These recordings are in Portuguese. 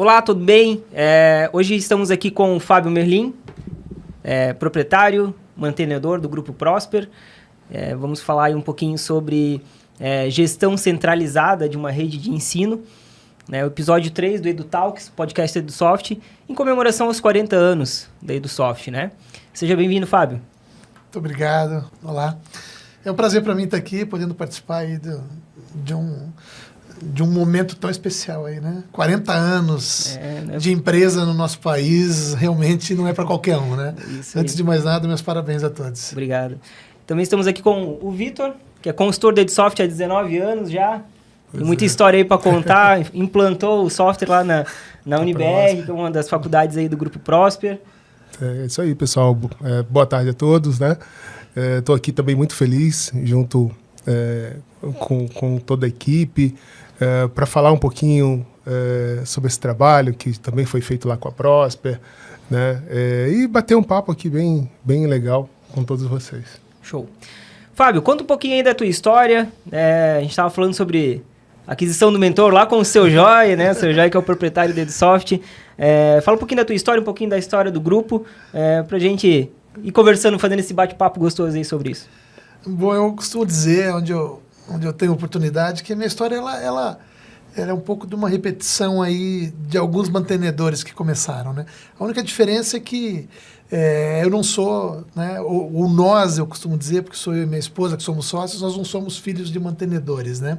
Olá, tudo bem? Hoje estamos aqui com o Fábio Merlin, proprietário, mantenedor do Grupo Prosper. Vamos falar aí um pouquinho sobre gestão centralizada de uma rede de ensino. O episódio 3 do EduTalks, podcast EduSoft, em comemoração aos 40 anos da EduSoft, né? Seja bem-vindo, Fábio. Muito obrigado. Olá. É um prazer para mim estar aqui, podendo participar aí de um momento tão especial aí, né? 40 anos de empresa no nosso país, realmente não é para qualquer um, né? Antes de mais nada, meus parabéns a todos. Obrigado. Também estamos aqui com o Vitor, que é consultor da EduSoft há 19 anos já. Tem muita história aí para contar. Implantou o software lá na UniBR, que é uma das faculdades aí do Grupo Prosper. É isso aí, pessoal. Boa tarde a todos, né? Estou aqui também muito feliz, junto com toda a equipe, para falar um pouquinho sobre esse trabalho que também foi feito lá com a Prosper, né? E bater um papo aqui bem legal com todos vocês. Show. Fábio, conta um pouquinho aí da tua história. A gente estava falando sobre a aquisição do mentor lá com o Seu Joy, né? O Seu Joy, que é o proprietário da EduSoft. Fala um pouquinho da tua história, um pouquinho da história do grupo, para a gente ir conversando, fazendo esse bate-papo gostoso aí sobre isso. Bom, eu costumo dizer, onde eu tenho oportunidade, que a minha história ela é um pouco de uma repetição aí de alguns mantenedores que começaram, né? A única diferença é que eu não sou, né, ou nós, eu costumo dizer, porque sou eu e minha esposa que somos sócios, nós não somos filhos de mantenedores, né?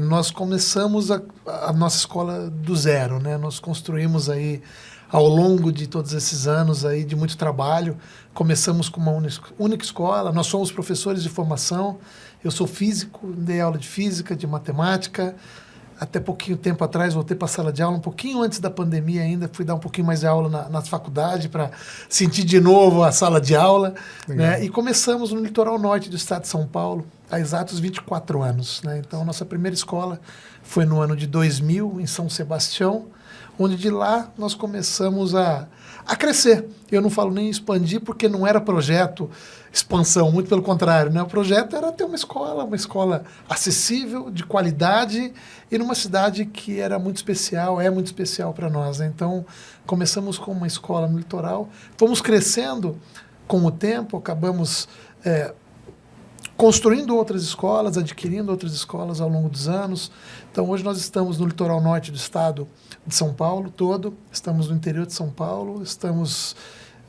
Nós começamos a nossa escola do zero, né? Nós construímos aí, ao longo de todos esses anos aí de muito trabalho, começamos com uma única escola, nós somos professores de formação, eu sou físico, dei aula de física, de matemática, até pouquinho tempo atrás voltei para a sala de aula, um pouquinho antes da pandemia ainda, fui dar um pouquinho mais de aula na faculdade para sentir de novo a sala de aula, né? E começamos no litoral norte do estado de São Paulo, há exatos 24 anos, né? Então, nossa primeira escola foi no ano de 2000, em São Sebastião, onde de lá nós começamos a crescer. Eu não falo nem expandir, porque não era projeto expansão, muito pelo contrário, né? O projeto era ter uma escola acessível, de qualidade, e numa cidade que era muito especial, é muito especial para nós, né? Então, começamos com uma escola no litoral, fomos crescendo com o tempo, acabamos construindo outras escolas, adquirindo outras escolas ao longo dos anos. Então, hoje nós estamos no litoral norte do estado de São Paulo todo, estamos no interior de São Paulo, estamos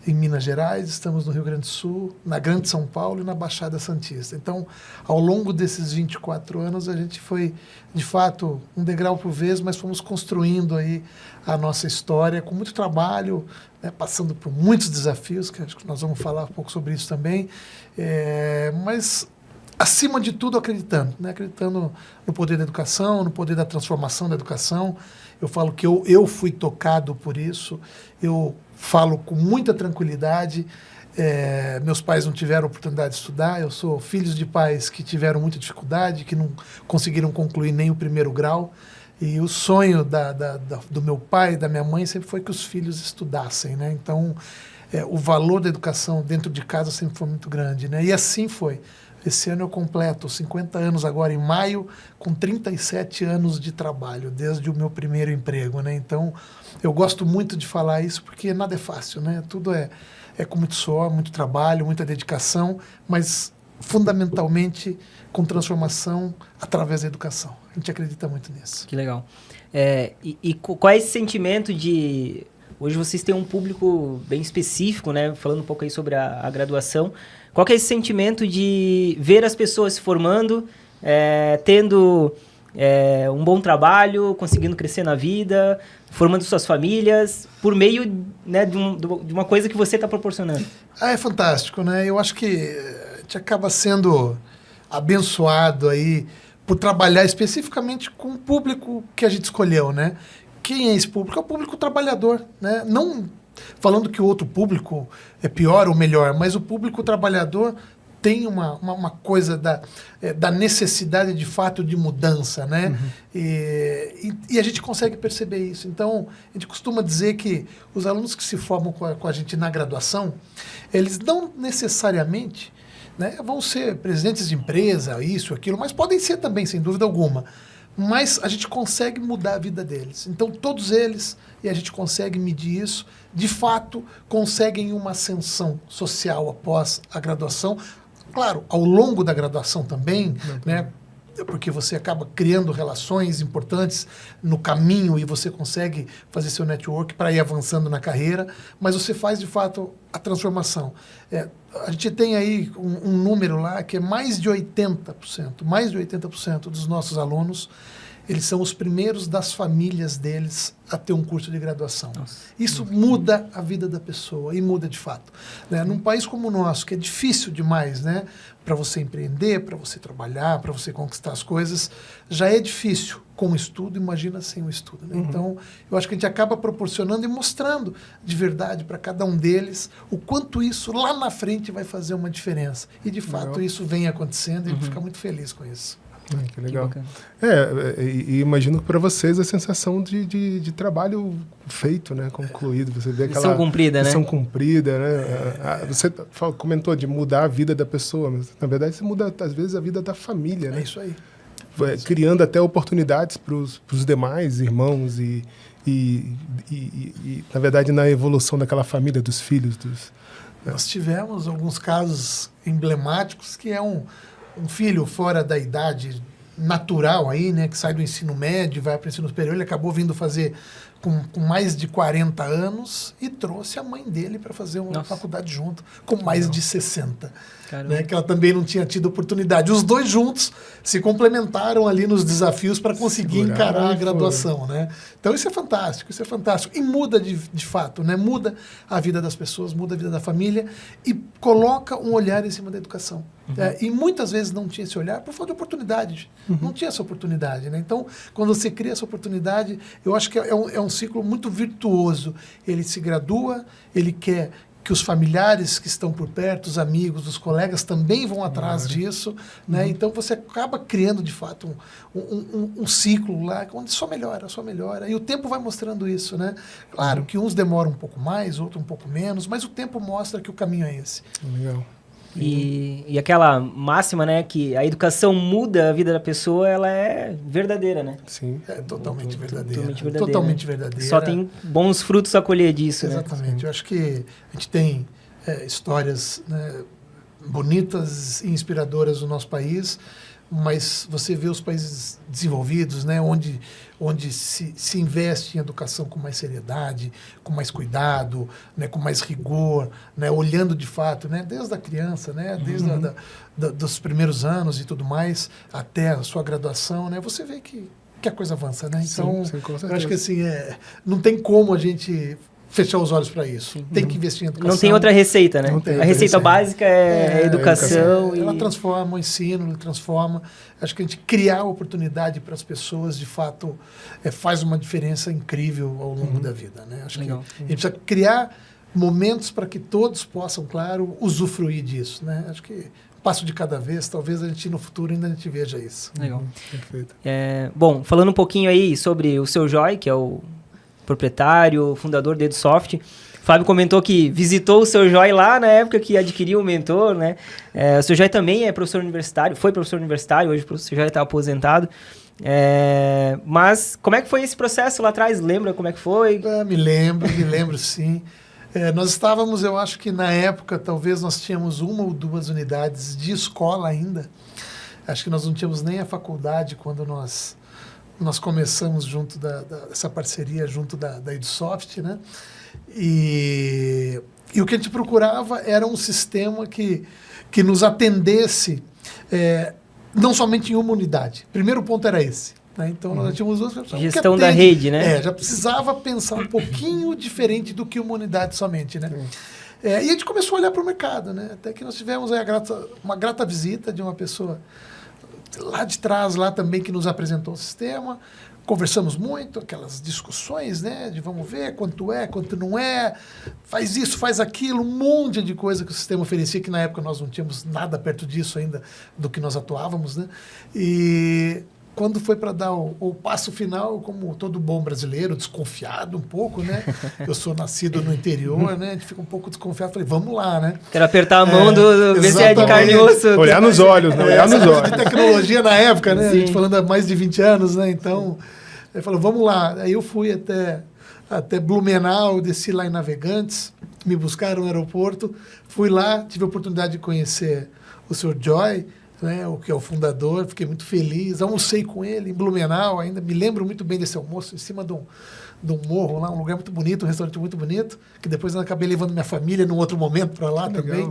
em Minas Gerais, estamos no Rio Grande do Sul, na Grande São Paulo e na Baixada Santista. Então, ao longo desses 24 anos, a gente foi, de fato, um degrau por vez, mas fomos construindo aí a nossa história com muito trabalho, né, passando por muitos desafios, que acho que nós vamos falar um pouco sobre isso também, mas acima de tudo acreditando, né? Acreditando no poder da educação, no poder da transformação da educação. Eu falo que eu fui tocado por isso, eu falo com muita tranquilidade. Meus pais não tiveram oportunidade de estudar, eu sou filho de pais que tiveram muita dificuldade, que não conseguiram concluir nem o primeiro grau, e o sonho do meu pai e da minha mãe sempre foi que os filhos estudassem, né? Então, o valor da educação dentro de casa sempre foi muito grande, né? E assim foi. Esse ano eu completo 50 anos agora em maio, com 37 anos de trabalho, desde o meu primeiro emprego, né? Então, eu gosto muito de falar isso, porque nada é fácil, né? Tudo é com muito suor, muito trabalho, muita dedicação, mas fundamentalmente com transformação através da educação. A gente acredita muito nisso. Que legal. E qual é esse sentimento de... Hoje vocês têm um público bem específico, né? Falando um pouco aí sobre a graduação. Qual que é esse sentimento de ver as pessoas se formando, tendo um bom trabalho, conseguindo crescer na vida, formando suas famílias, por meio, né, de uma coisa que você está proporcionando? É fantástico, né? Eu acho que a gente acaba sendo abençoado aí por trabalhar especificamente com o público que a gente escolheu, né? Quem é esse público? É o público trabalhador, né? Não falando que o outro público é pior ou melhor, mas o público trabalhador tem uma coisa da necessidade, de fato, de mudança, né? Uhum. E a gente consegue perceber isso. Então, a gente costuma dizer que os alunos que se formam com a gente na graduação, eles não necessariamente, né, vão ser presidentes de empresa, isso, aquilo, mas podem ser também, sem dúvida alguma. mais a gente consegue mudar a vida deles. Então, todos eles, e a gente consegue medir isso, de fato, conseguem uma ascensão social após a graduação. Claro, ao longo da graduação também, né? Porque você acaba criando relações importantes no caminho e você consegue fazer seu network para ir avançando na carreira, mas você faz, de fato, a transformação. A gente tem aí um número lá que é mais de 80% dos nossos alunos, eles são os primeiros das famílias deles a ter um curso de graduação. Nossa. Isso muda a vida da pessoa, e muda de fato. Né? Num país como o nosso, que é difícil demais, né? Para você empreender, para você trabalhar, para você conquistar as coisas, já é difícil com o estudo, imagina sem o estudo. Né? Então, eu acho que a gente acaba proporcionando e mostrando de verdade para cada um deles o quanto isso lá na frente vai fazer uma diferença. E, de fato, isso vem acontecendo e a gente fica muito feliz com isso. Que legal. E imagino que para vocês a sensação de trabalho feito, né, concluído, você vê aquela missão cumprida, né? Missão cumprida, né? Você comentou de mudar a vida da pessoa, mas na verdade você muda às vezes a vida da família, né? É isso aí. Criando até oportunidades para os demais irmãos e na verdade na evolução daquela família, dos filhos, Nós tivemos alguns casos emblemáticos que é um filho fora da idade natural aí, né, que sai do ensino médio, vai para o ensino superior, ele acabou vindo fazer com mais de 40 anos e trouxe a mãe dele para fazer uma faculdade junto, com mais de 60. Né, que ela também não tinha tido oportunidade. Os dois juntos se complementaram ali nos desafios para conseguir encarar a graduação. Né? Então isso é fantástico, isso é fantástico. E muda de fato, né? Muda a vida das pessoas, muda a vida da família e coloca um olhar em cima da educação. E muitas vezes não tinha esse olhar por falta de oportunidade. Não tinha essa oportunidade. Né? Então, quando você cria essa oportunidade, eu acho que é um ciclo muito virtuoso. Ele se gradua, ele quer que os familiares que estão por perto, os amigos, os colegas também vão atrás disso, né? Então você acaba criando de fato um ciclo lá onde só melhora, e o tempo vai mostrando isso, né? Claro que uns demoram um pouco mais, outros um pouco menos, mas o tempo mostra que o caminho é esse. Legal. E aquela máxima, né, que a educação muda a vida da pessoa, ela é verdadeira, né? Sim. É totalmente verdadeira. Totalmente verdadeira. Só tem bons frutos a colher disso, Exatamente. né? Eu acho que a gente tem histórias, né, bonitas e inspiradoras no nosso país, mas você vê os países desenvolvidos, né, onde se investe em educação com mais seriedade, com mais cuidado, né, com mais rigor, né, olhando de fato, né, desde a criança, né, desde dos primeiros anos e tudo mais, até a sua graduação, né, você vê que a coisa avança. Né? Então, sim, com certeza. eu acho que assim, não tem como a gente fechar os olhos para isso. Tem que investir em educação. Não tem outra receita, né? A receita básica é a educação. Ela transforma o ensino, ela transforma. Acho que a gente criar oportunidade para as pessoas, de fato, faz uma diferença incrível ao longo da vida. Né? Acho que a gente precisa criar momentos para que todos possam, claro, usufruir disso. Né? Acho que passo de cada vez, talvez a gente no futuro ainda a gente veja isso. Legal. Perfeito. Bom, falando um pouquinho aí sobre o seu Joy, que é o proprietário, fundador da EduSoft. Fábio comentou que visitou o seu Joy lá na época que adquiriu o mentor, né? O seu Joy também é professor universitário, foi professor universitário, hoje o seu Joy está aposentado. Mas como é que foi esse processo lá atrás? Lembra como é que foi? Me lembro sim. Nós estávamos, eu acho que na época, talvez nós tínhamos 1 ou 2 unidades de escola ainda. Acho que nós não tínhamos nem a faculdade quando nós começamos junto dessa parceria junto da EduSoft, né? E o que a gente procurava era um sistema que nos atendesse não somente em uma unidade. Primeiro ponto era esse. Né? Então, nós tínhamos 2 pessoas. Gestão da rede, né? Já precisava pensar um pouquinho diferente do que uma unidade somente, né? E a gente começou a olhar para o mercado, né? Até que nós tivemos aí uma grata visita de uma pessoa lá de trás, lá também, que nos apresentou o sistema. Conversamos muito, aquelas discussões, né? De vamos ver quanto não é, faz isso, faz aquilo, um monte de coisa que o sistema oferecia, que na época nós não tínhamos nada perto disso ainda do que nós atuávamos, né? E quando foi para dar o passo final, como todo bom brasileiro, desconfiado um pouco, né? Eu sou nascido no interior, né? A gente fica um pouco desconfiado. Falei, vamos lá, né? Quero apertar a mão ver se é de carne e osso. Olhar nos olhos, né? Olhar nos olhos. De tecnologia na época, né? Sim. A gente falando há mais de 20 anos, né? Então, ele falou, vamos lá. Aí eu fui até Blumenau, desci lá em Navegantes, me buscaram no aeroporto, fui lá, tive a oportunidade de conhecer o Sr. Joy, né, o que é o fundador, fiquei muito feliz, almocei com ele em Blumenau, ainda me lembro muito bem desse almoço, em cima de um morro lá, um lugar muito bonito, um restaurante muito bonito, que depois eu acabei levando minha família num outro momento para lá também.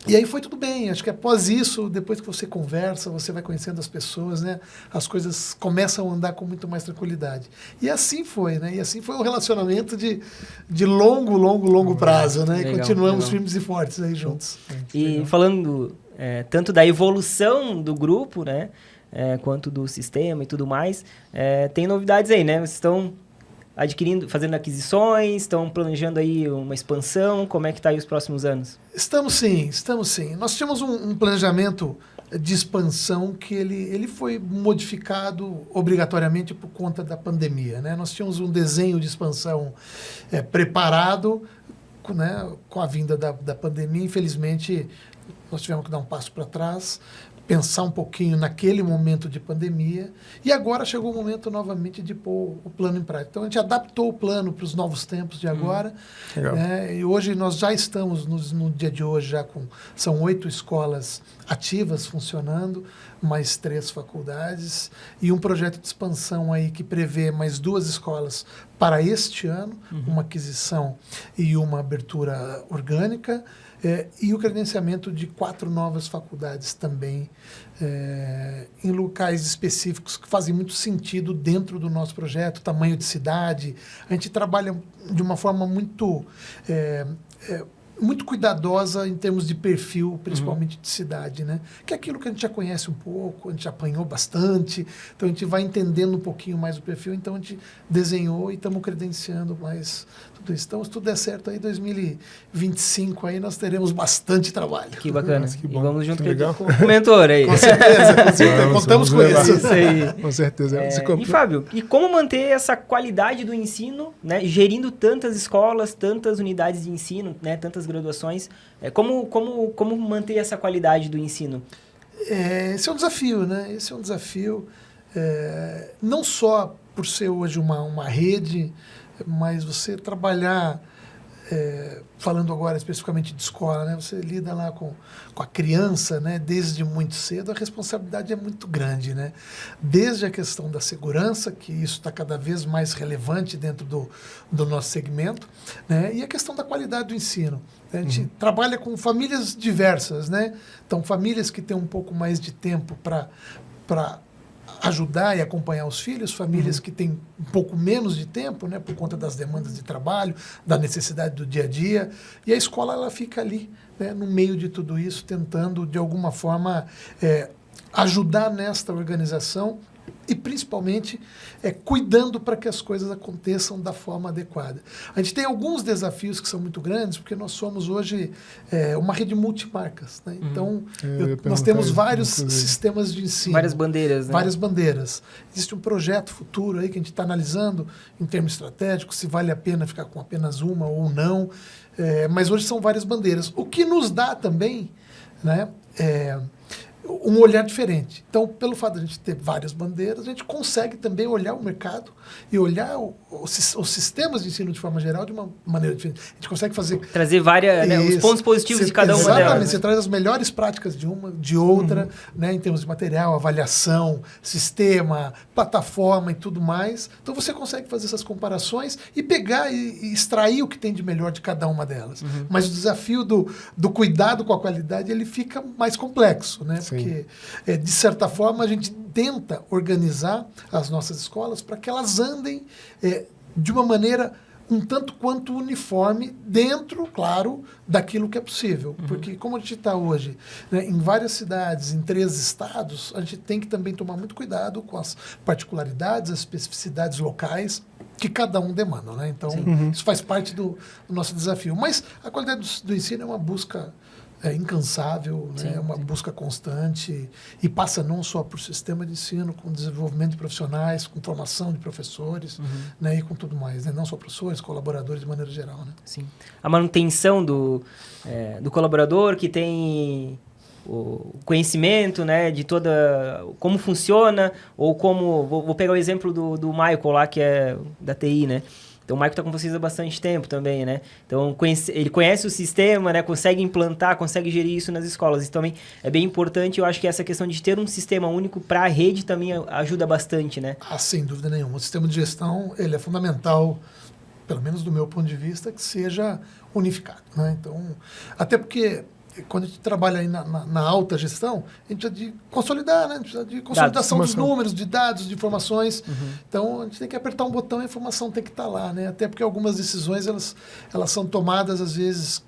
E aí foi tudo bem, acho que após isso, depois que você conversa, você vai conhecendo as pessoas, né? As coisas começam a andar com muito mais tranquilidade. E assim foi, né? E assim foi um relacionamento de longo prazo, né? Legal, e continuamos legal. firmes e fortes aí juntos. E falando tanto da evolução do grupo, né? Quanto do sistema e tudo mais, tem novidades aí, né? Vocês estão fazendo aquisições, estão planejando aí uma expansão, como é que está aí os próximos anos? Estamos sim. Nós tínhamos um planejamento de expansão que ele foi modificado obrigatoriamente por conta da pandemia, né? Nós tínhamos um desenho de expansão preparado, né, com a vinda da pandemia. Infelizmente, nós tivemos que dar um passo para trás, pensar um pouquinho naquele momento de pandemia, e agora chegou o momento novamente de pôr o plano em prática. Então, a gente adaptou o plano para os novos tempos de agora, e hoje nós já estamos, no dia de hoje, são 8 escolas ativas funcionando, mais 3 faculdades, e um projeto de expansão aí que prevê mais 2 escolas para este ano, uma aquisição e uma abertura orgânica, e o credenciamento de 4 novas faculdades também, em locais específicos que fazem muito sentido dentro do nosso projeto, tamanho de cidade. A gente trabalha de uma forma muito cuidadosa em termos de perfil, principalmente de cidade, né? Que é aquilo que a gente já conhece um pouco, a gente já apanhou bastante, então a gente vai entendendo um pouquinho mais o perfil, então a gente desenhou e estamos credenciando mais tudo isso. Então, se tudo der certo aí, 2025 aí nós teremos bastante trabalho. Que bacana. Nossa, que bom. E vamos junto Legal. com o mentor aí. Com certeza. Contamos com levar. isso. Isso aí. Com certeza. E Fábio, e como manter essa qualidade do ensino, né, gerindo tantas escolas, tantas unidades de ensino, né, tantas graduações, como manter essa qualidade do ensino? Esse é um desafio, né? Esse é um desafio, não só por ser hoje uma rede, mas você trabalhar, falando agora especificamente de escola, né? Você lida lá com a criança, né? Desde muito cedo, a responsabilidade é muito grande, né? Desde a questão da segurança, que isso está cada vez mais relevante dentro do nosso segmento, né? E a questão da qualidade do ensino. A gente trabalha com famílias diversas, né? Então, famílias que têm um pouco mais de tempo para ajudar e acompanhar os filhos, famílias que têm um pouco menos de tempo, né, por conta das demandas de trabalho, da necessidade do dia a dia, e a escola ela fica ali, né, no meio de tudo isso, tentando de alguma forma ajudar nesta organização e principalmente cuidando para que as coisas aconteçam da forma adequada. A gente tem alguns desafios que são muito grandes, porque nós somos hoje uma rede multimarcas, né? Então, nós temos vários sistemas de ensino. Várias bandeiras, né? Várias bandeiras. Existe um projeto futuro aí que a gente está analisando em termos estratégicos, se vale a pena ficar com apenas uma ou não, mas hoje são várias bandeiras. O que nos dá também, né, um olhar diferente. Então, pelo fato de a gente ter várias bandeiras, a gente consegue também olhar o mercado e olhar os sistemas de ensino de forma geral de uma maneira diferente. A gente consegue trazer várias, né, os pontos positivos de cada uma delas. Exatamente, né? você traz as melhores práticas de uma, de outra, né, em termos de material, avaliação, sistema, plataforma e tudo mais. Então, você consegue fazer essas comparações e pegar e extrair o que tem de melhor de cada uma delas. Mas o desafio do cuidado com a qualidade, ele fica mais complexo, né? Sim. Porque, de certa forma, a gente tenta organizar as nossas escolas para que elas andem de uma maneira um tanto quanto uniforme dentro, claro, daquilo que é possível. Porque como a gente está hoje, né, em várias cidades, em 3 estados, a gente tem que também tomar muito cuidado com as particularidades, as especificidades locais que cada um demanda, né? Então, isso faz parte do nosso desafio. Mas a qualidade do ensino é uma busca incansável, Sim, né? Uma busca constante e passa não só por sistema de ensino, com desenvolvimento de profissionais, com formação de professores, né? E com tudo mais, né? Não só professores, colaboradores de maneira geral, né? Sim. A manutenção do colaborador que tem o conhecimento, né, de toda como funciona, ou como... Vou pegar o exemplo do Michael lá, que é da TI, né? Então, o Michael está com vocês há bastante tempo também, né? Então, ele conhece o sistema, né? Consegue implantar, consegue gerir isso nas escolas. Isso também é bem importante. Eu acho que essa questão de ter um sistema único para a rede também ajuda bastante, né? Ah, sem dúvida nenhuma. O sistema de gestão, ele é fundamental, pelo menos do meu ponto de vista, que seja unificado, né? Então, até porque quando a gente trabalha aí na alta gestão, a gente precisa de consolidar, né? A gente precisa de consolidação dos números, de dados, de informações. Então, a gente tem que apertar um botão e a informação tem que estar lá, né? Até porque algumas decisões, elas são tomadas, às vezes,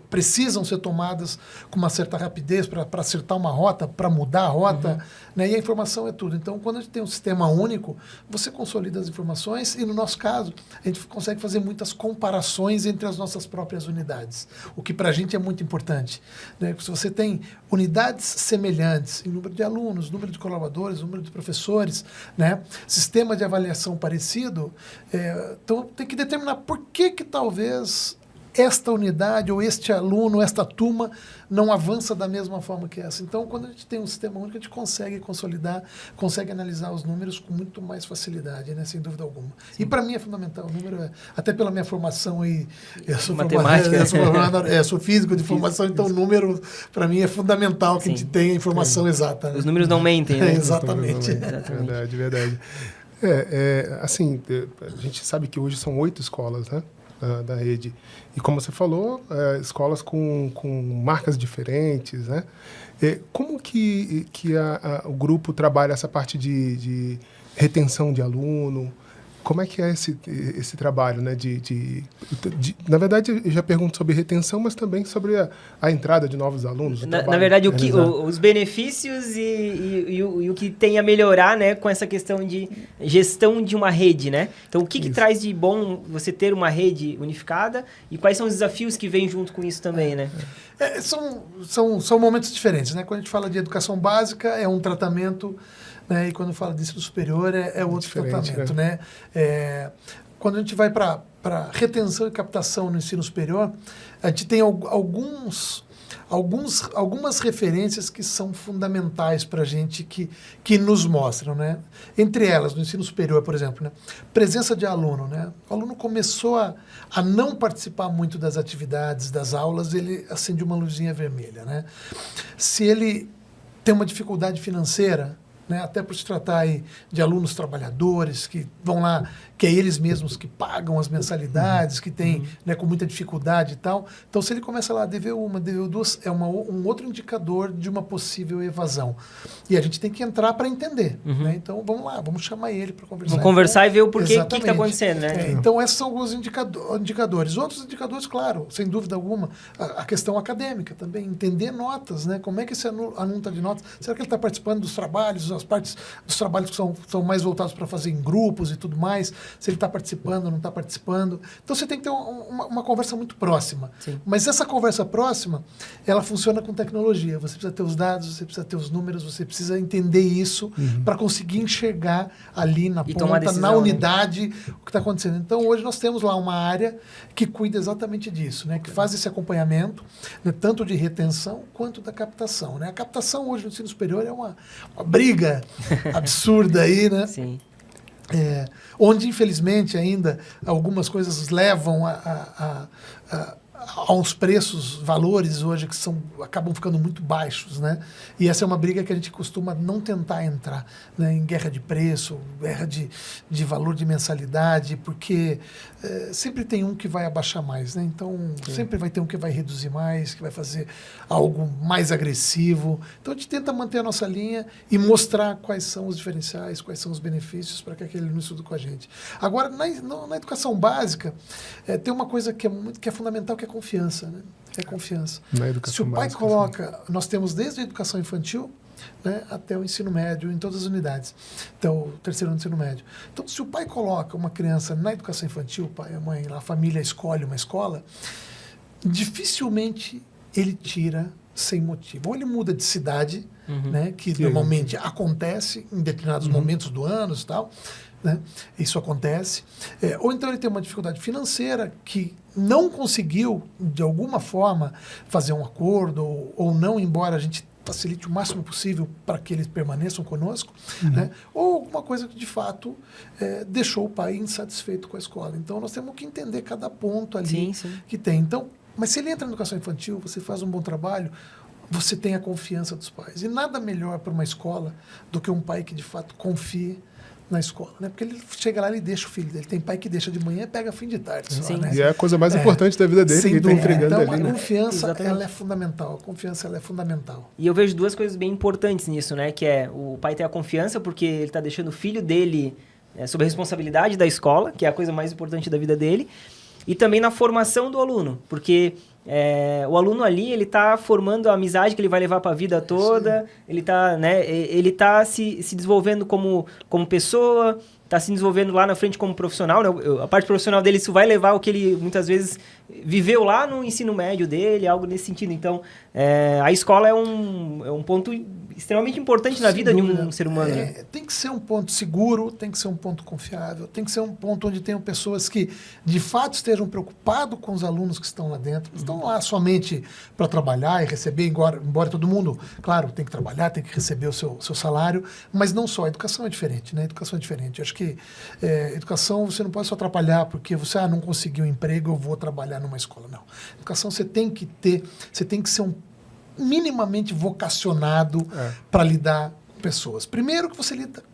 precisam ser tomadas com uma certa rapidez para acertar uma rota, para mudar a rota, né? E a informação é tudo. Então, quando a gente tem um sistema único, você consolida as informações e, no nosso caso, a gente consegue fazer muitas comparações entre as nossas próprias unidades, o que para a gente é muito importante, né? Se você tem unidades semelhantes em número de alunos, número de colaboradores, número de professores, né? Sistema de avaliação parecido, então tem que determinar por que talvez esta unidade ou este aluno, esta turma não avança da mesma forma que essa. Então, quando a gente tem um sistema único, a gente consegue consolidar, consegue analisar os números com muito mais facilidade, né? Sem dúvida alguma. Sim. E para mim é fundamental. O número até pela minha formação e eu sou matemática, sou físico de formação, então o número para mim é fundamental que a gente tenha a informação exata. Né? Os números não mentem, né? Exatamente. Verdade. Assim, a gente sabe que hoje são 8 escolas, né? Da rede. E como você falou, escolas com marcas diferentes, né? Como que o grupo trabalha essa parte de retenção de aluno? Como é que é esse trabalho, né? Na verdade, eu já pergunto sobre retenção, mas também sobre a entrada de novos alunos. Na verdade, os benefícios e o que tem a melhorar, né, com essa questão de gestão de uma rede, né? Então, o que traz de bom você ter uma rede unificada e quais são os desafios que vêm junto com isso também, né? São momentos diferentes, né? Quando a gente fala de educação básica, é um tratamento... Né? E quando fala de ensino superior, é outro tratamento. Né? Quando a gente vai para retenção e captação no ensino superior, a gente tem algumas referências que são fundamentais para a gente, que nos mostram. Né? Entre elas, no ensino superior, por exemplo, né? Presença de aluno. Né? O aluno começou a não participar muito das atividades, das aulas, ele acende uma luzinha vermelha. Né? Se ele tem uma dificuldade financeira, né, até por se tratar aí de alunos trabalhadores que vão lá, que é eles mesmos que pagam as mensalidades, que tem né, com muita dificuldade e tal. Então, se ele começa lá a dever duas, é um outro indicador de uma possível evasão. E a gente tem que entrar para entender. Né? Então, vamos lá, vamos chamar ele para conversar. Vamos conversar e ver o porquê, o que está acontecendo. Né? Então, esses são alguns indicadores. Outros indicadores, claro, sem dúvida alguma, a questão acadêmica também, entender notas, né? Como é que esse aluno está de notas? Será que ele está participando dos trabalhos, as partes dos trabalhos que são mais voltados para fazer em grupos e tudo mais, se ele está participando ou não está participando. Então, você tem que ter uma conversa muito próxima. Sim. Mas essa conversa próxima, ela funciona com tecnologia. Você precisa ter os dados, você precisa ter os números, você precisa entender isso para conseguir enxergar ali na ponta, decisão, na unidade, né? O que está acontecendo. Então, hoje nós temos lá uma área que cuida exatamente disso, né? Que faz esse acompanhamento, né? Tanto de retenção quanto da captação. Né? A captação hoje no ensino superior é uma briga absurda aí, né? Sim. Onde, infelizmente, ainda algumas coisas levam a uns preços, valores hoje que acabam ficando muito baixos, né? E essa é uma briga que a gente costuma não tentar entrar, né? Em guerra de preço, guerra de valor de mensalidade, porque sempre tem um que vai abaixar mais, né? Então, sempre vai ter um que vai reduzir mais, que vai fazer algo mais agressivo. Então, a gente tenta manter a nossa linha e mostrar quais são os diferenciais, quais são os benefícios para que aquele não estude com a gente. Agora, na educação básica, tem uma coisa que é fundamental, que é confiança, né? É confiança. Se o pai coloca... Nós temos desde a educação infantil, né, até o ensino médio, em todas as unidades. Então, o terceiro ano do ensino médio. Então, se o pai coloca uma criança na educação infantil, o pai e a mãe, a família escolhe uma escola, dificilmente ele tira sem motivo. Ou ele muda de cidade, né, que Sim. normalmente acontece em determinados momentos do ano e tal, né? Isso acontece. Ou então ele tem uma dificuldade financeira que não conseguiu, de alguma forma, fazer um acordo ou não, embora a gente facilite o máximo possível para que eles permaneçam conosco, né? Ou alguma coisa que, de fato, deixou o pai insatisfeito com a escola. Então, nós temos que entender cada ponto ali que tem. Então, mas se ele entra na educação infantil, você faz um bom trabalho, você tem a confiança dos pais. E nada melhor para uma escola do que um pai que, de fato, confie na escola, né? Porque ele chega lá e deixa o filho dele. Tem pai que deixa de manhã e pega fim de tarde só, né? E é a coisa mais importante da vida dele, que ele está entregando então, ali. a Né? confiança, ela é fundamental. A confiança, ela é fundamental. E eu vejo duas coisas bem importantes nisso, né? Que é o pai ter a confiança porque ele está deixando o filho dele sob a responsabilidade da escola, que é a coisa mais importante da vida dele. E também na formação do aluno, porque o aluno ali, ele está formando a amizade que ele vai levar para a vida toda, ele está se desenvolvendo como pessoa, está se desenvolvendo lá na frente como profissional, né? A parte profissional dele, isso vai levar ao que ele muitas vezes viveu lá no ensino médio dele, algo nesse sentido. Então, a escola é um ponto extremamente importante na vida de um ser humano. Né? Tem que ser um ponto seguro, tem que ser um ponto confiável, tem que ser um ponto onde tenham pessoas que, de fato, estejam preocupados com os alunos que estão lá dentro. Não estão lá somente para trabalhar e receber, embora todo mundo, claro, tem que trabalhar, tem que receber o seu salário, mas não só. A educação é diferente, né? A educação é diferente. Eu acho que educação, você não pode só atrapalhar porque você não conseguiu um emprego, eu vou trabalhar numa escola. Não. Educação você tem que ser um minimamente vocacionado para lidar com pessoas. Primeiro que você lida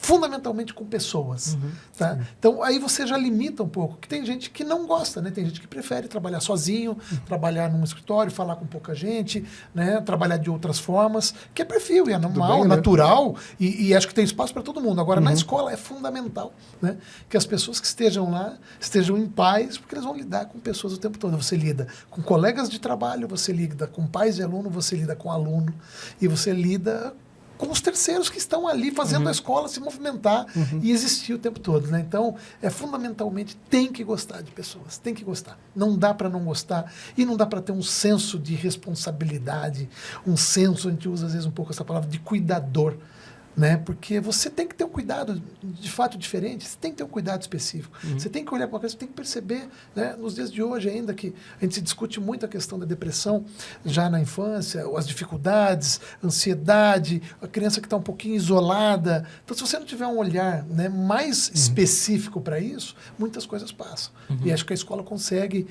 fundamentalmente com pessoas. Tá? Então, aí você já limita um pouco, que tem gente que não gosta, né? Tem gente que prefere trabalhar sozinho, trabalhar num escritório, falar com pouca gente, né? Trabalhar de outras formas, que é perfil, e é normal, natural, e acho que tem espaço para todo mundo. Agora, na escola é fundamental, né? Que as pessoas que estejam lá estejam em paz, porque eles vão lidar com pessoas o tempo todo. Você lida com colegas de trabalho, você lida com pais de aluno, você lida com aluno, e você lida com os terceiros que estão ali fazendo a escola se movimentar e existir o tempo todo, né? Então, fundamentalmente, tem que gostar de pessoas, tem que gostar. Não dá para não gostar e não dá para ter um senso de responsabilidade, um senso, a gente usa às vezes um pouco essa palavra, de cuidador, né? Porque você tem que ter um cuidado de fato diferente, você tem que ter um cuidado específico. Você tem que olhar para uma coisa, você tem que perceber, né? Nos dias de hoje ainda, que a gente se discute muito a questão da depressão já na infância, as dificuldades, ansiedade, a criança que está um pouquinho isolada. Então, se você não tiver um olhar, né, mais específico para isso, muitas coisas passam. E acho que a escola consegue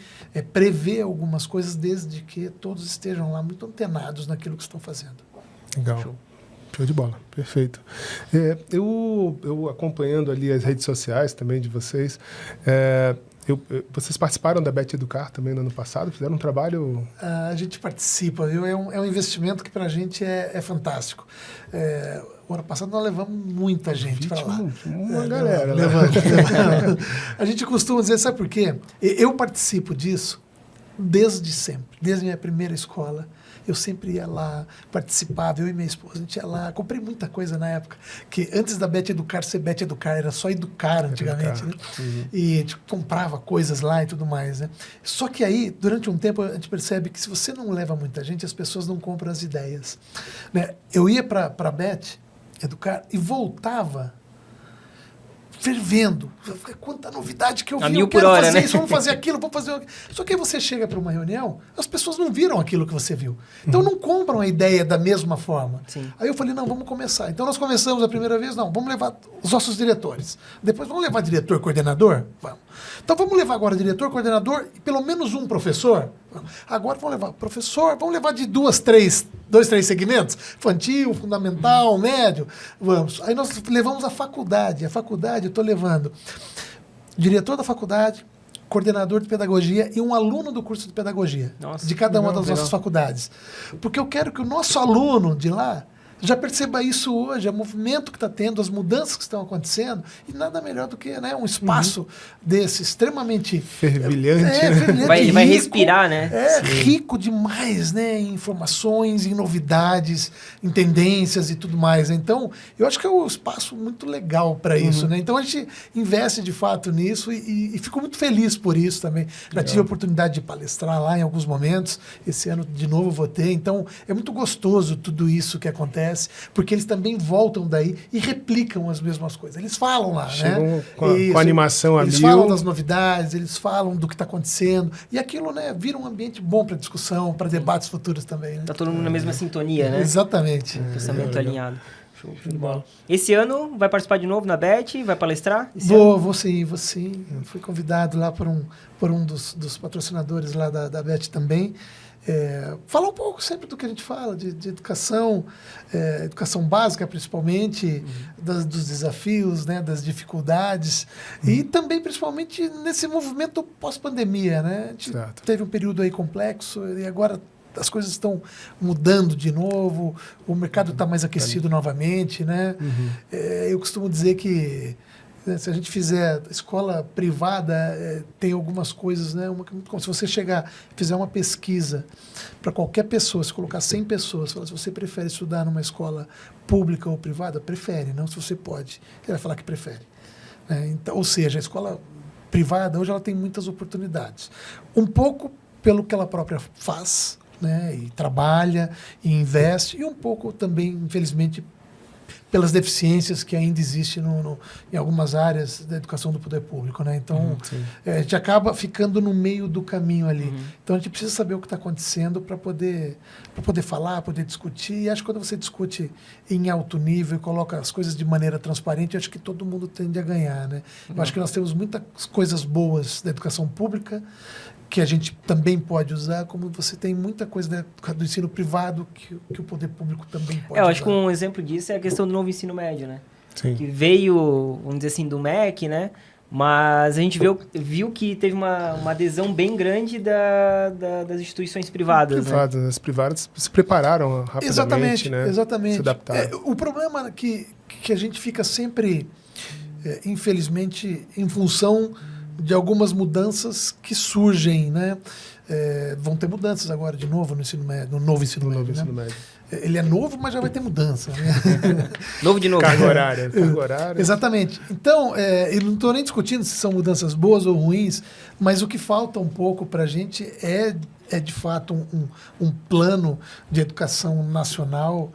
prever algumas coisas desde que todos estejam lá muito antenados naquilo que estão fazendo. Legal. Show de bola, perfeito. Eu acompanhando ali as redes sociais também de vocês, vocês participaram da Bet Educar também no ano passado? Fizeram um trabalho... A gente participa, viu? É um investimento que para a gente é fantástico. O ano passado nós levamos muita gente para lá. Uma galera. Levamos. A gente costuma dizer, sabe por quê? Eu participo disso desde sempre, desde a minha primeira escola. Eu sempre ia lá, participava, eu e minha esposa, a gente ia lá. Comprei muita coisa na época, que antes da Bet Educar ser Bet Educar, era só educar antigamente, né? E a gente comprava coisas lá e tudo mais, né? Só que aí, durante um tempo, a gente percebe que se você não leva muita gente, as pessoas não compram as ideias, né? Eu ia para a Bet Educar e voltava fervendo. Quanta novidade que eu vi, eu quero fazer isso, vamos fazer aquilo, vamos fazer aquilo. Só que aí você chega para uma reunião, as pessoas não viram aquilo que você viu. Então não compram a ideia da mesma forma. Sim. Aí eu falei, não, vamos começar. Então nós começamos a primeira vez, não, vamos levar os nossos diretores. Depois vamos levar diretor, coordenador? Vamos. Então vamos levar agora diretor, coordenador e pelo menos um professor? Agora vamos levar professor, vamos levar de dois, três segmentos? Infantil, fundamental, médio? Vamos. Aí nós levamos a faculdade. A faculdade eu estou levando diretor da faculdade, coordenador de pedagogia e um aluno do curso de pedagogia. Nossa, de cada uma das nossas faculdades. Porque eu quero que o nosso aluno de lá Já perceba isso hoje, o movimento que está tendo, as mudanças que estão acontecendo, e nada melhor do que, né, um espaço desse extremamente fervilhante. fervilhante, Vai rico, respirar, né? Rico demais, né, em informações, em novidades, em tendências e tudo mais. Então, eu acho que é um espaço muito legal para isso, né? Então a gente investe de fato nisso e fico muito feliz por isso também. Já tive a oportunidade de palestrar lá em alguns momentos. Esse ano de novo vou ter. Então é muito gostoso tudo isso que acontece, porque eles também voltam daí e replicam as mesmas coisas. Eles falam lá, Chegam né? com a animação a Eles mil. falam das novidades, eles falam do que está acontecendo. E aquilo, né, vira um ambiente bom para discussão, para debates futuros também. Né? Tá todo mundo na mesma sintonia, né? Exatamente. Pensamento alinhado. Show de bola. Esse ano vai participar de novo na BET? Vai palestrar? Vou sim. Eu fui convidado lá por um dos patrocinadores lá da BET também. Falar um pouco sempre do que a gente fala, de educação, educação básica principalmente, dos desafios, né, das dificuldades, e também principalmente nesse movimento pós-pandemia. Né? A gente teve um período aí complexo e agora as coisas estão mudando de novo, o mercado está mais aquecido novamente. Né? Eu costumo dizer que se a gente fizer escola privada, tem algumas coisas, né? Como se você fizer uma pesquisa para qualquer pessoa, se colocar 100 pessoas, falar se você prefere estudar numa escola pública ou privada, prefere, não se você pode. Ele vai falar que prefere. Então, ou seja, a escola privada hoje ela tem muitas oportunidades. Um pouco pelo que ela própria faz, né? E trabalha, e investe, e um pouco também, infelizmente, pelas deficiências que ainda existem em algumas áreas da educação do poder público. Né? Então, a gente acaba ficando no meio do caminho ali. Então, a gente precisa saber o que está acontecendo para poder falar, poder discutir. E acho que quando você discute em alto nível e coloca as coisas de maneira transparente, acho que todo mundo tende a ganhar. Né? Eu acho que nós temos muitas coisas boas da educação pública que a gente também pode usar, como você tem muita coisa do ensino privado que o poder público também pode usar. Eu acho que um exemplo disso é a questão do novo ensino médio, né? Sim. Que veio, vamos dizer assim, do MEC, né? Mas a gente viu que teve uma adesão bem grande das instituições privadas. Né? As privadas se prepararam rapidamente, né? Exatamente. Se adaptaram. O problema é que a gente fica sempre, infelizmente, em função de algumas mudanças que surgem, né? Vão ter mudanças agora de novo no ensino médio, no novo ensino médio. Ele é novo, mas já vai ter mudança. Né? Novo de novo. Carga horária. Exatamente. Então, eu não estou nem discutindo se são mudanças boas ou ruins, mas o que falta um pouco para a gente é de fato um plano de educação nacional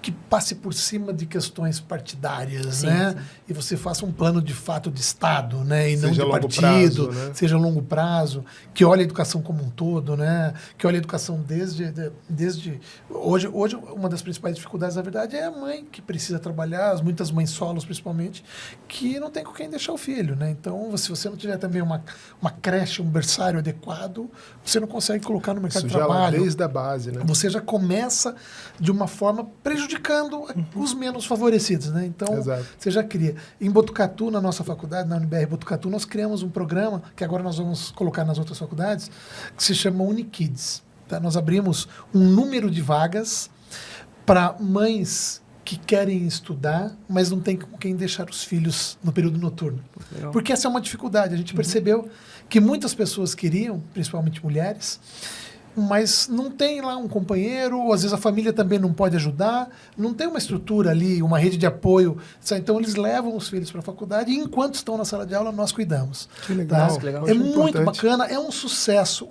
que passe por cima de questões partidárias, sim, né? Sim. E você faça um plano de fato de Estado, né? E seja não de partido, prazo, né? Seja a longo prazo, que olhe a educação como um todo, né? Que olhe a educação desde hoje uma das principais dificuldades, na verdade, é a mãe que precisa trabalhar, muitas mães solos principalmente, que não tem com quem deixar o filho, né? Então, se você não tiver também uma creche, um berçário adequado, você não consegue colocar no mercado de trabalho. Já desde a base, né? Você já começa de uma forma prejudicando os menos favorecidos, né? Então, você já cria. Em Botucatu, na nossa faculdade, na UniBR Botucatu, nós criamos um programa, que agora nós vamos colocar nas outras faculdades, que se chama Unikids. Tá? Nós abrimos um número de vagas para mães que querem estudar, mas não tem com quem deixar os filhos no período noturno. Legal. Porque essa é uma dificuldade. A gente percebeu que muitas pessoas queriam, principalmente mulheres, mas não tem lá um companheiro, ou às vezes a família também não pode ajudar, não tem uma estrutura ali, uma rede de apoio. Então, eles levam os filhos para a faculdade e, enquanto estão na sala de aula, nós cuidamos. Que legal. Tá? Que legal. É muito bacana, é um sucesso.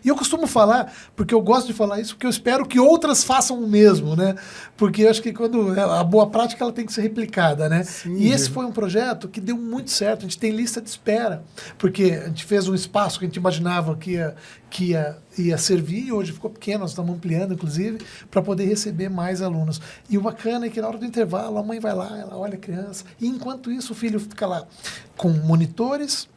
E eu costumo falar, porque eu gosto de falar isso, porque eu espero que outras façam o mesmo, né? Porque eu acho que quando a boa prática ela tem que ser replicada, né? Sim, e esse foi um projeto que deu muito certo. A gente tem lista de espera, porque a gente fez um espaço que a gente imaginava que ia servir, e hoje ficou pequeno, nós estamos ampliando, inclusive, para poder receber mais alunos. E o bacana é que na hora do intervalo, a mãe vai lá, ela olha a criança, e enquanto isso o filho fica lá com monitores,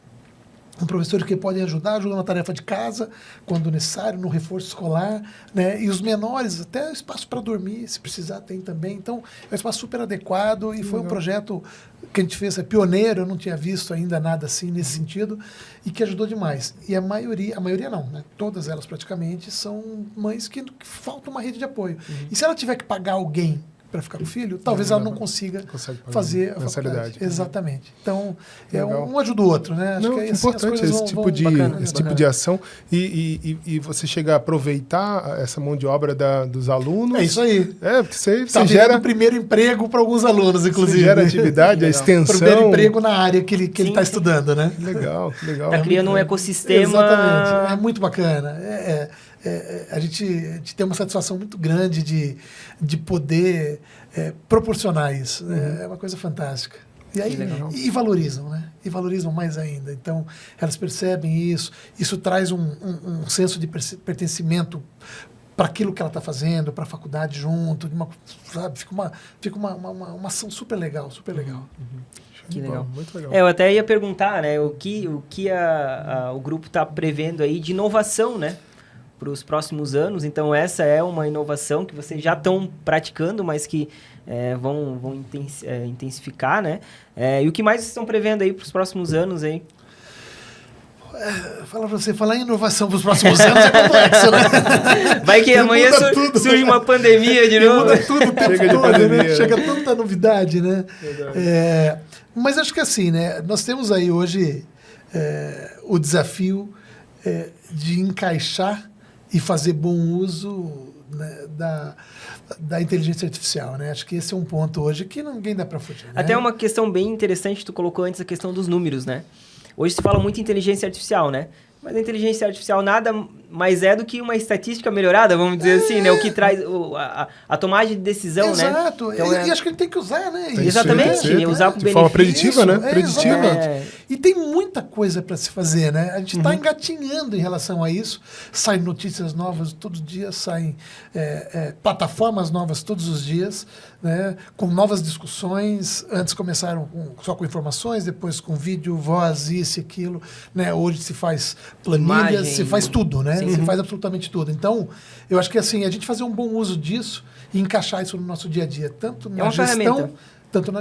Um professor que pode ajudar na tarefa de casa, quando necessário, no reforço escolar, né? E os menores, até espaço para dormir, se precisar, tem também. Então, é um espaço super adequado e foi um projeto que a gente fez, é pioneiro, eu não tinha visto ainda nada assim nesse sentido, e que ajudou demais. E a maioria não, né? Todas elas praticamente são mães que falta uma rede de apoio. E se ela tiver que pagar alguém para ficar com o filho, talvez ela não consiga fazer a faculdade. Exatamente. Então, um ajuda o outro, né? Acho não, que é importante esse tipo de ação e você chega a aproveitar essa mão de obra dos alunos. É isso aí. Porque você gera o primeiro emprego para alguns alunos, inclusive. Você gera atividade, a extensão. Primeiro emprego na área que ele está estudando, né? Legal. Está criando um ecossistema. Exatamente. É muito bacana. A gente tem uma satisfação muito grande de poder proporcionar isso. Né? É uma coisa fantástica. E aí e valorizam, né? E valorizam mais ainda. Então, elas percebem isso. Isso traz um senso de pertencimento para aquilo que ela está fazendo, para a faculdade junto. Sabe? Fica uma ação super legal, super legal. Que legal. Muito legal. Eu até ia perguntar, né? O que o grupo está prevendo aí de inovação, né? Para os próximos anos. Então, essa é uma inovação que vocês já estão praticando, mas que vão intensificar, né? E o que mais vocês estão prevendo aí para os próximos anos aí? Falar em inovação para os próximos anos é complexo, né? Vai que amanhã surge uma pandemia de novo. Muda tudo o tempo todo, né? Chega tanta novidade, né? Mas acho que assim, né? Nós temos aí hoje o desafio de encaixar e fazer bom uso, né, da inteligência artificial, né? Acho que esse é um ponto hoje que ninguém dá para fugir. Né? Até uma questão bem interessante que tu colocou antes, a questão dos números, né? Hoje se fala muito em inteligência artificial, né? Mas a inteligência artificial nada mais é do que uma estatística melhorada, vamos dizer assim, né? O que traz a tomagem de decisão, né? Exato. Então, e acho que a gente tem que usar, né? Exatamente. Usar para o benefício. De forma preditiva, né? Preditiva. E tem muita coisa para se fazer, né? A gente está engatinhando em relação a isso. Saem notícias novas todos os dias, saem plataformas novas todos os dias, né? Com novas discussões. Antes começaram só com informações, depois com vídeo, voz, isso e aquilo. Né? Hoje se faz planilhas, imagem, se faz tudo, né? Se faz absolutamente tudo. Então, eu acho que assim, a gente fazer um bom uso disso e encaixar isso no nosso dia a dia, tanto na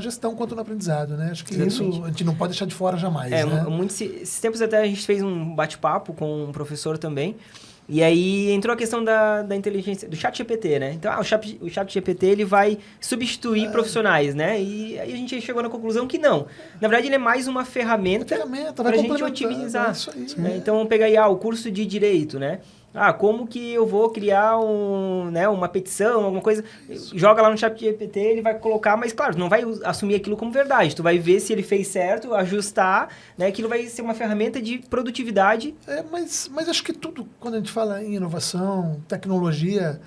gestão quanto no aprendizado, né? Acho que isso a gente não pode deixar de fora jamais, né? Esses tempos até a gente fez um bate-papo com um professor também, e aí entrou a questão da inteligência, do chat GPT, né? Então, o chat GPT ele vai substituir profissionais, né? E aí a gente chegou na conclusão que não. Na verdade, ele é mais uma ferramenta para a gente otimizar. Isso aí, né? Então, vamos pegar aí o curso de Direito, né? Como que eu vou criar uma petição, alguma coisa, joga lá no chat GPT, ele vai colocar, mas claro, não vai assumir aquilo como verdade, tu vai ver se ele fez certo, ajustar, né, aquilo vai ser uma ferramenta de produtividade. Mas acho que tudo, quando a gente fala em inovação, tecnologia,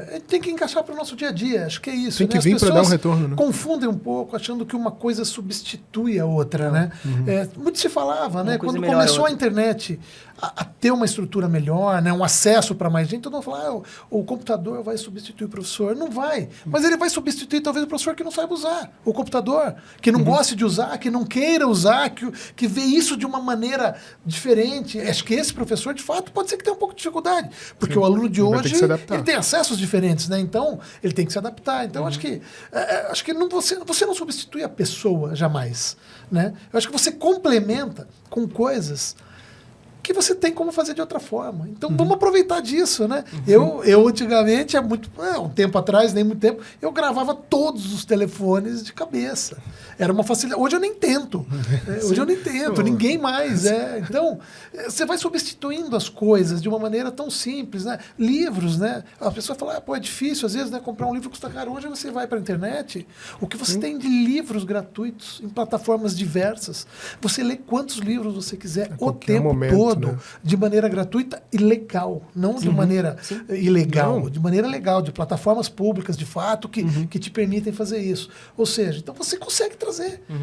a gente tem que encaixar para o nosso dia a dia, acho que é isso. Tem que vir para dar um retorno, né? Confundem um pouco, achando que uma coisa substitui a outra, né? Muito se falava, né? Quando começou a internet a ter uma estrutura melhor, né? Um acesso para mais gente, todo mundo fala, o computador vai substituir o professor. Não vai, mas ele vai substituir talvez o professor que não saiba usar o computador, que não goste de usar, que não queira usar, que vê isso de uma maneira diferente. Acho que esse professor, de fato, pode ser que tenha um pouco de dificuldade, porque o aluno de hoje ele tem acessos diferentes, né? Então, ele tem que se adaptar. Então, acho que você não substitui a pessoa jamais, né? Eu acho que você complementa com coisas que você tem como fazer de outra forma. Então, vamos aproveitar disso, né? Eu antigamente, um tempo atrás, nem muito tempo, eu gravava todos os telefones de cabeça. Era uma facilidade. Hoje eu nem tento. Hoje eu nem tento, ninguém mais. Então, você vai substituindo as coisas de uma maneira tão simples, né? Livros, né? A pessoa fala, é difícil, às vezes, né? Comprar um livro custa caro. Hoje você vai para a internet, o que você tem de livros gratuitos em plataformas diversas. Você lê quantos livros você quiser o tempo todo, né? De maneira gratuita e legal. Não de maneira ilegal, de maneira legal, de plataformas públicas, de fato, que te permitem fazer isso. Ou seja, então você consegue trazer.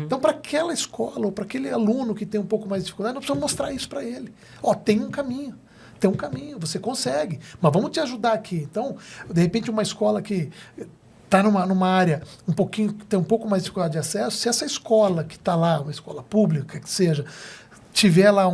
Então, para aquela escola ou para aquele aluno que tem um pouco mais de dificuldade, nós precisamos mostrar isso para ele. Tem um caminho. Tem um caminho, você consegue. Mas vamos te ajudar aqui. Então, de repente, uma escola que está numa área tem um pouco mais de dificuldade de acesso, se essa escola que está lá, uma escola pública que seja, tiver lá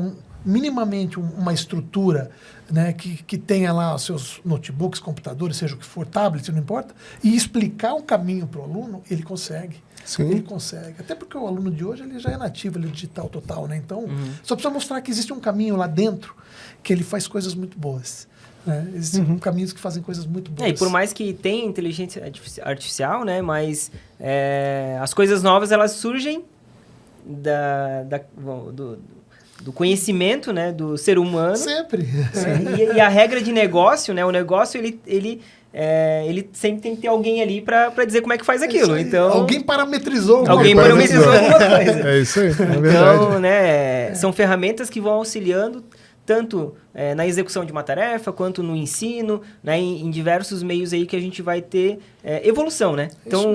minimamente uma estrutura, né, que tenha lá os seus notebooks, computadores, seja o que for, tablet, não importa, e explicar um caminho para o aluno, ele consegue. Sim. Ele consegue. Até porque o aluno de hoje ele já é nativo, ele é digital total, né? Então, só precisa mostrar que existe um caminho lá dentro que ele faz coisas muito boas. Né? Existem caminhos que fazem coisas muito boas. E por mais que tenha inteligência artificial, né? Mas as coisas novas, elas surgem do conhecimento, né, do ser humano. Sempre. E a regra de negócio, né? O negócio, ele sempre tem que ter alguém ali para dizer como é que faz aquilo. Então, alguém parametrizou. Alguém parametrizou alguma coisa. É isso aí, é verdade. Então, né, são ferramentas que vão auxiliando tanto na execução de uma tarefa, quanto no ensino, né, em diversos meios aí que a gente vai ter evolução, né? Então,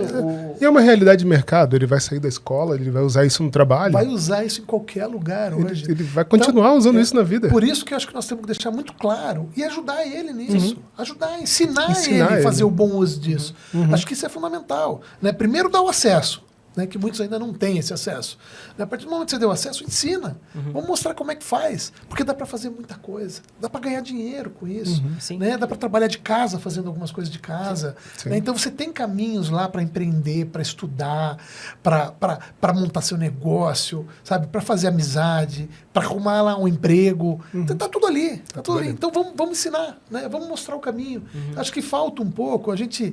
E é uma realidade de mercado, ele vai sair da escola, ele vai usar isso no trabalho. Vai usar isso em qualquer lugar hoje. Ele vai continuar usando isso na vida. Por isso que eu acho que nós temos que deixar muito claro e ajudar ele nisso. Ajudar, ensinar ele a fazer o bom uso disso. Acho que isso é fundamental. Né? Primeiro, dar o acesso. Né, que muitos ainda não têm esse acesso. A partir do momento que você deu acesso, ensina. Vamos mostrar como é que faz. Porque dá para fazer muita coisa. Dá para ganhar dinheiro com isso. Né? Dá para trabalhar de casa, fazendo algumas coisas de casa. Né? Então, você tem caminhos lá para empreender, para estudar, para montar seu negócio, sabe? Para fazer amizade, para arrumar lá um emprego. Então, tá tudo ali. Tá tudo ali. Então, vamos ensinar. Né? Vamos mostrar o caminho. Acho que falta um pouco. A gente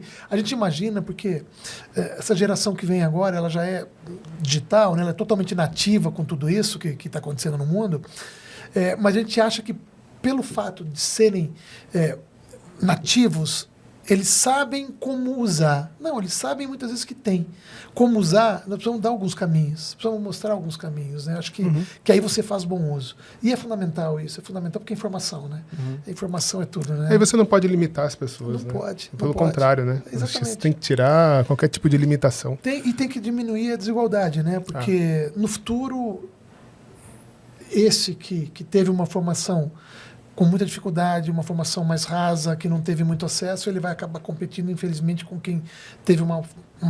imagina, porque essa geração que vem agora, ela já é digital, né? Ela é totalmente nativa com tudo isso que está acontecendo no mundo, mas a gente acha que pelo fato de serem nativos, eles sabem como usar. Não, eles sabem muitas vezes que tem. Como usar, nós precisamos dar alguns caminhos, precisamos mostrar alguns caminhos. Né? Acho que aí você faz bom uso. E é fundamental isso, é fundamental porque é informação. Né? A informação é tudo. Né? Aí você não pode limitar as pessoas. Não pode. Pelo contrário, né? Exatamente. Você tem que tirar qualquer tipo de limitação. E tem que diminuir a desigualdade, né? Porque no futuro, esse que teve uma formação com muita dificuldade, uma formação mais rasa, que não teve muito acesso, ele vai acabar competindo, infelizmente, com quem teve uma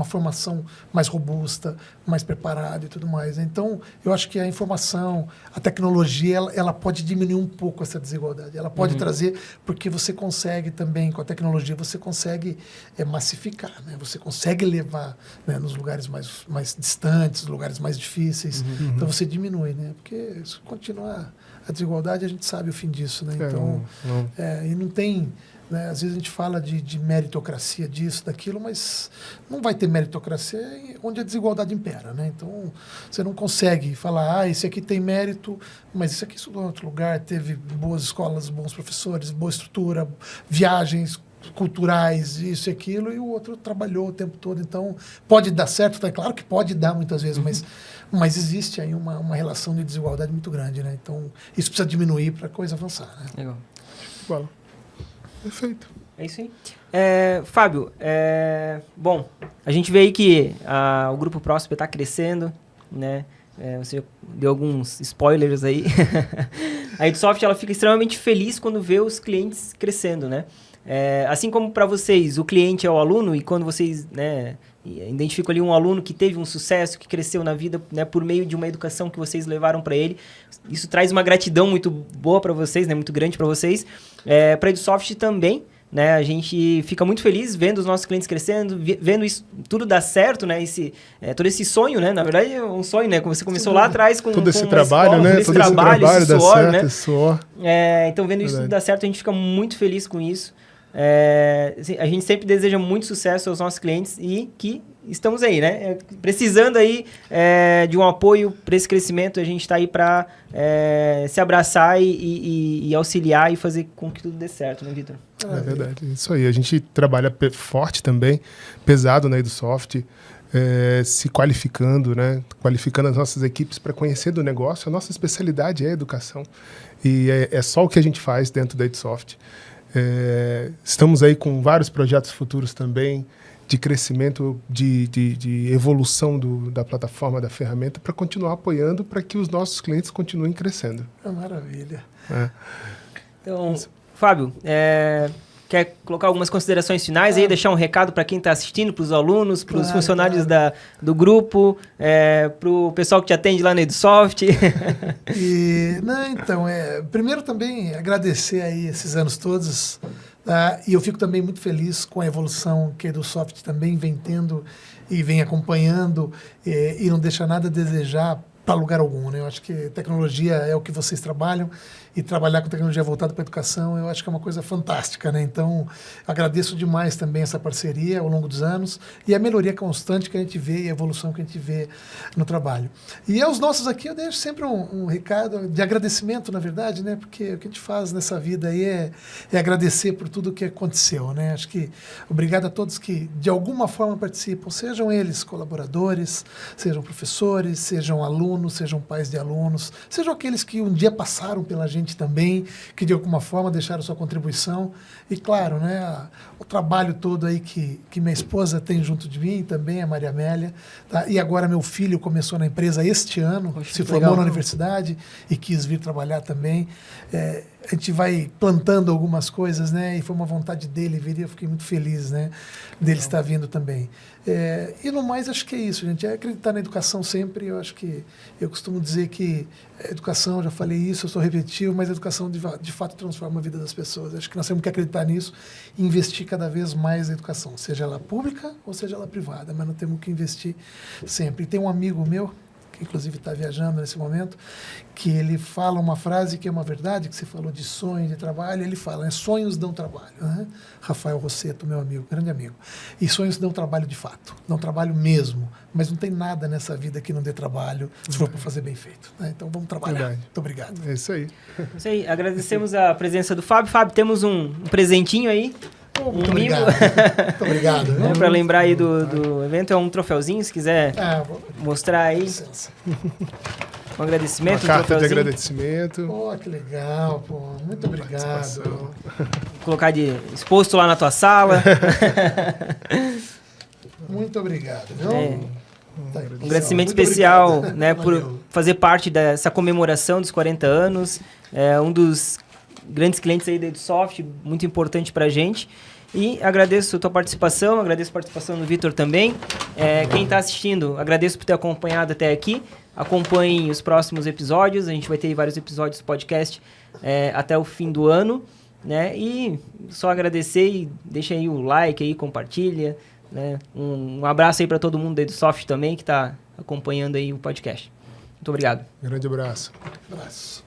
formação mais robusta, mais preparada e tudo mais. Então, eu acho que a informação, a tecnologia, ela pode diminuir um pouco essa desigualdade. Ela pode trazer, porque você consegue também, com a tecnologia, você consegue massificar, né? Você consegue levar, né, nos lugares mais distantes, lugares mais difíceis. Então, você diminui, né? Porque se continuar a desigualdade, a gente sabe o fim disso, né? Então, e não tem... Né? Às vezes a gente fala de meritocracia, disso, daquilo, mas não vai ter meritocracia onde a desigualdade impera. Né? Então, você não consegue falar, esse aqui tem mérito, mas esse aqui estudou em outro lugar, teve boas escolas, bons professores, boa estrutura, viagens culturais, isso e aquilo, e o outro trabalhou o tempo todo. Então, pode dar certo, tá? Claro que pode dar muitas vezes, mas existe aí uma relação de desigualdade muito grande. Né? Então, isso precisa diminuir para a coisa avançar. Né? Legal. Bola. Perfeito. É isso aí. Fábio, bom, a gente vê aí que o Grupo Próspera está crescendo, né? Você deu alguns spoilers aí. A Edsoft, ela fica extremamente feliz quando vê os clientes crescendo, né? Assim como para vocês, o cliente é o aluno, e quando vocês, né, identificam ali um aluno que teve um sucesso, que cresceu na vida, né, por meio de uma educação que vocês levaram para ele, isso traz uma gratidão muito boa para vocês, né, muito grande para vocês. Para a Edsoft também, né, a gente fica muito feliz vendo os nossos clientes crescendo, vendo isso tudo dar certo, né, todo esse sonho, né, na verdade é um sonho, né, como você começou lá atrás com todo esse escola, trabalho, né, todo esse trabalho, esse dá suor, certo, né, esse suor. Então vendo isso tudo dar certo, a gente fica muito feliz com isso. A gente sempre deseja muito sucesso aos nossos clientes e que estamos aí, né? Precisando aí de um apoio para esse crescimento, a gente está aí para se abraçar e auxiliar e fazer com que tudo dê certo, né, Vitor? É verdade, isso aí. A gente trabalha forte também, pesado na Edsoft, se qualificando, né? Qualificando as nossas equipes para conhecer do negócio. A nossa especialidade é a educação e é só o que a gente faz dentro da Edsoft. Estamos aí com vários projetos futuros também, de crescimento, de evolução da plataforma, da ferramenta, para continuar apoiando, para que os nossos clientes continuem crescendo. Maravilha. Então, Fábio, quer colocar algumas considerações finais aí, deixar um recado para quem está assistindo, para os alunos, para os funcionários do grupo, para o pessoal que te atende lá na Edusoft? Então, primeiro também agradecer aí esses anos todos, tá? E eu fico também muito feliz com a evolução que a Edusoft também vem tendo e vem acompanhando e não deixa nada a desejar para lugar algum, né? Eu acho que tecnologia é o que vocês trabalham e trabalhar com tecnologia voltada para a educação, eu acho que é uma coisa fantástica, né? Então, agradeço demais também essa parceria ao longo dos anos e a melhoria constante que a gente vê e a evolução que a gente vê no trabalho. E aos nossos aqui eu deixo sempre um recado de agradecimento, na verdade, né? Porque o que a gente faz nessa vida aí é agradecer por tudo que aconteceu, né? Acho que obrigado a todos que de alguma forma participam, sejam eles colaboradores, sejam professores, sejam alunos, sejam pais de alunos, sejam aqueles que um dia passaram pela gente também, que de alguma forma deixaram sua contribuição. E claro, né, o trabalho todo aí que minha esposa tem junto de mim, também a Maria Amélia, tá? E agora meu filho começou na empresa este ano, se formou na universidade e quis vir trabalhar também. A gente vai plantando algumas coisas, né? E foi uma vontade dele vir e eu fiquei muito feliz, né? Dele estar vindo também. E no mais, acho que é isso, gente. É acreditar na educação sempre. Eu acho que eu costumo dizer que a educação, já falei isso, eu sou repetitivo, mas a educação de fato transforma a vida das pessoas. Acho que nós temos que acreditar nisso e investir cada vez mais na educação, seja ela pública ou seja ela privada, mas nós temos que investir sempre. E tem um amigo meu, que inclusive está viajando nesse momento, que ele fala uma frase que é uma verdade, que você falou de sonho, de trabalho, ele fala, né, sonhos dão trabalho. Né? Rafael Rosseto, meu amigo, grande amigo. E sonhos dão trabalho de fato, dão trabalho mesmo, mas não tem nada nessa vida que não dê trabalho, se for para fazer bem feito. Né? Então vamos trabalhar. Verdade. Muito obrigado. É isso aí. Isso aí, agradecemos a presença do Fábio. Fábio, temos um presentinho aí. Muito obrigado. Muito obrigado. Para lembrar aí do evento, é um troféuzinho, se quiser mostrar aí. Licença. Um agradecimento, Uma carta de troféuzinho. agradecimento. Pô, que legal, pô. Muito obrigado. Vou colocar exposto lá na tua sala. Muito obrigado. Viu? Tá aí, Um agradecimento muito especial, obrigado. né, Valeu. por fazer parte dessa comemoração dos 40 anos. É um dos grandes clientes aí da Edusoft, muito importante pra gente. E agradeço a tua participação, agradeço a participação do Vitor também. Quem está assistindo, agradeço por ter acompanhado até aqui. Acompanhem os próximos episódios, a gente vai ter vários episódios do podcast até o fim do ano. Né? E só agradecer e deixa aí o like, aí, compartilha. Né? Um abraço aí para todo mundo da Edusoft também que está acompanhando aí o podcast. Muito obrigado. Grande abraço. Abraço.